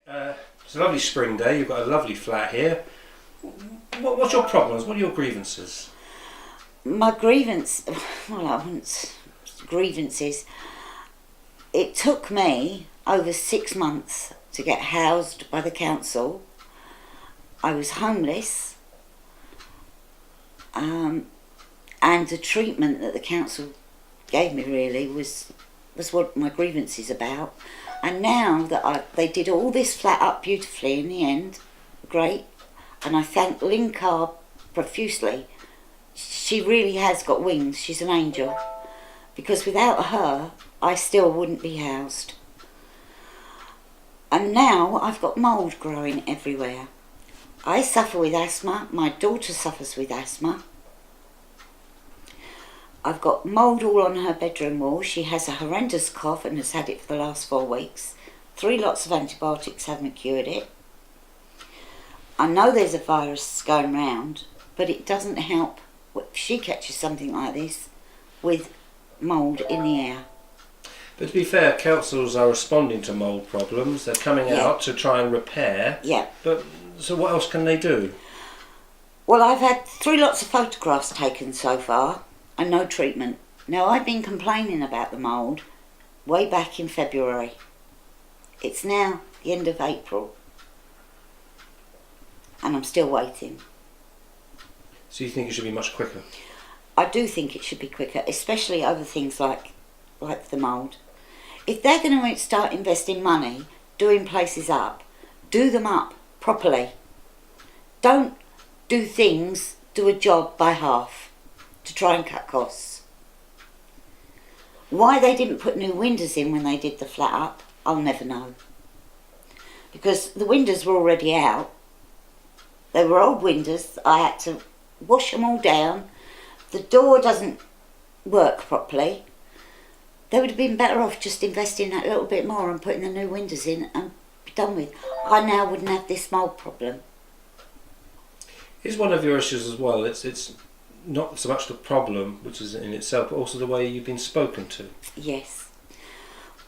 It's a lovely spring day. You've got a lovely flat here. What's your problems? What are your grievances? My grievance, well, I wouldn't, grievances. It took me over 6 months to get housed by the council. I was homeless, and the treatment that the council gave me really was what my grievance is about. And now that they did all this flat up beautifully in the end, great, and I thank Lynn Carr profusely. She really has got wings. She's an angel, because without her I still wouldn't be housed. And now I've got mould growing everywhere. I suffer with asthma, my daughter suffers with asthma. I've got mould all on her bedroom wall. She has a horrendous cough and has had it for the last 4 weeks. 3 lots of antibiotics haven't cured it. I know there's a virus going round, but it doesn't help if she catches something like this with mould in the air. But to be fair, councils are responding to mould problems. They're coming out to try and repair. Yeah. But so what else can they do? Well, I've had 3 lots of photographs taken so far and no treatment. Now, I've been complaining about the mould way back in February. It's now the end of April and I'm still waiting. So you think it should be much quicker? I do think it should be quicker, especially over things like the mould. If they're going to start investing money, doing places up, do them up properly. Don't do a job by half to try and cut costs. Why they didn't put new windows in when they did the flat up, I'll never know. Because the windows were already out. They were old windows. I had to wash them all down. The door doesn't work properly. They would have been better off just investing that little bit more and putting the new windows in and be done with. I now wouldn't have this mould problem. Is one of your issues as well, it's not so much the problem, which is in itself, but also the way you've been spoken to? Yes.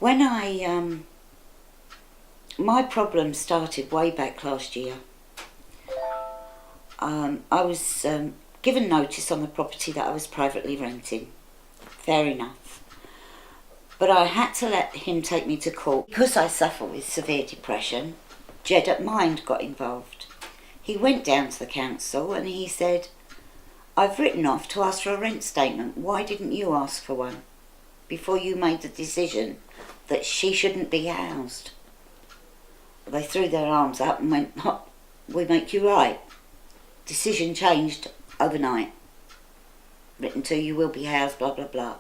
When my problem started way back last year. I was given notice on the property that I was privately renting. Fair enough. But I had to let him take me to court. Because I suffer with severe depression, Jed at Mind got involved. He went down to the council and he said, I've written off to ask for a rent statement. Why didn't you ask for one before you made the decision that she shouldn't be housed? They threw their arms up and went, oh, we make you right. Decision changed overnight. Written to you will be housed, blah, blah, blah.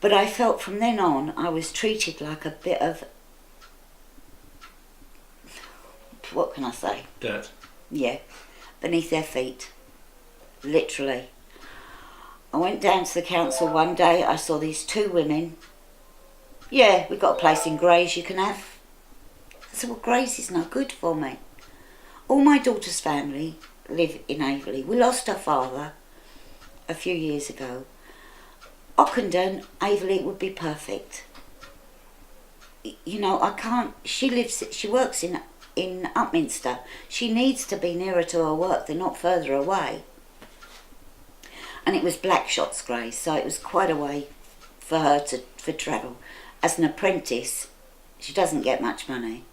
But I felt from then on I was treated like a bit of, what can I say? Dirt. Yeah, beneath their feet. Literally. I went down to the council one day, I saw these 2 women. Yeah, we've got a place in Grays you can have. I said, well, Grays is no good for me. All my daughter's family live in Averley. We lost our father a few years ago. Ockendon, Averley would be perfect. You know, I can't, she works in Upminster. She needs to be nearer to her work, they're not further away. And it was Blackshots Grays, so it was quite a way for her for travel. As an apprentice, she doesn't get much money.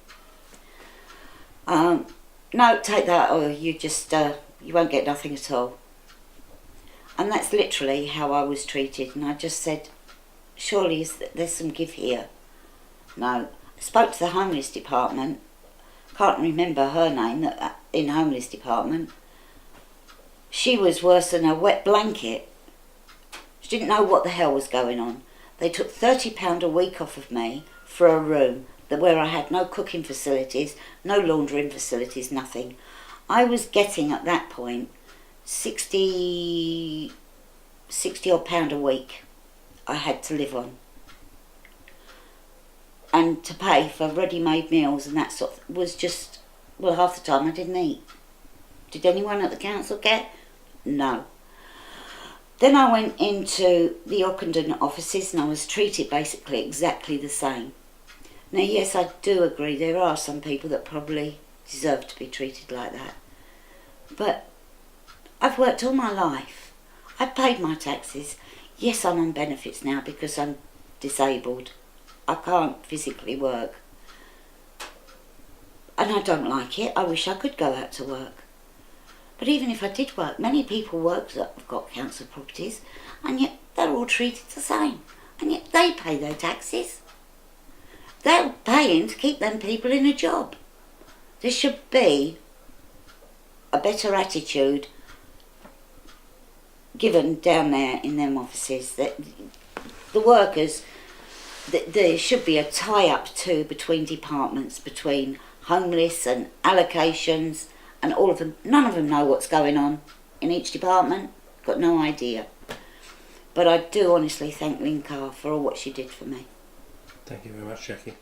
No, take that, or you just, you won't get nothing at all. And that's literally how I was treated, and I just said, surely there's some give here. No. I spoke to the homeless department, can't remember her name, in homeless department. She was worse than a wet blanket. She didn't know what the hell was going on. They took £30 a week off of me for a room where I had no cooking facilities, no laundering facilities, nothing. I was getting at that point 60 odd pound a week I had to live on. And to pay for ready-made meals and that sort of, was just, well, half the time I didn't eat. Did anyone at the council care? No. Then I went into the Ockendon offices and I was treated basically exactly the same. Now, yes, I do agree there are some people that probably deserve to be treated like that. But I've worked all my life. I've paid my taxes. Yes, I'm on benefits now because I'm disabled. I can't physically work. And I don't like it. I wish I could go out to work. But even if I did work, many people work that have got council properties, and yet they're all treated the same. And yet they pay their taxes. They're paying to keep them people in a job. There should be a better attitude given down there in them offices, that the workers, there should be a tie-up too between departments, between homeless and allocations and all of them. None of them know what's going on in each department, got no idea. But I do honestly thank Lynn Carr for all what she did for me. Thank you very much, Jackie.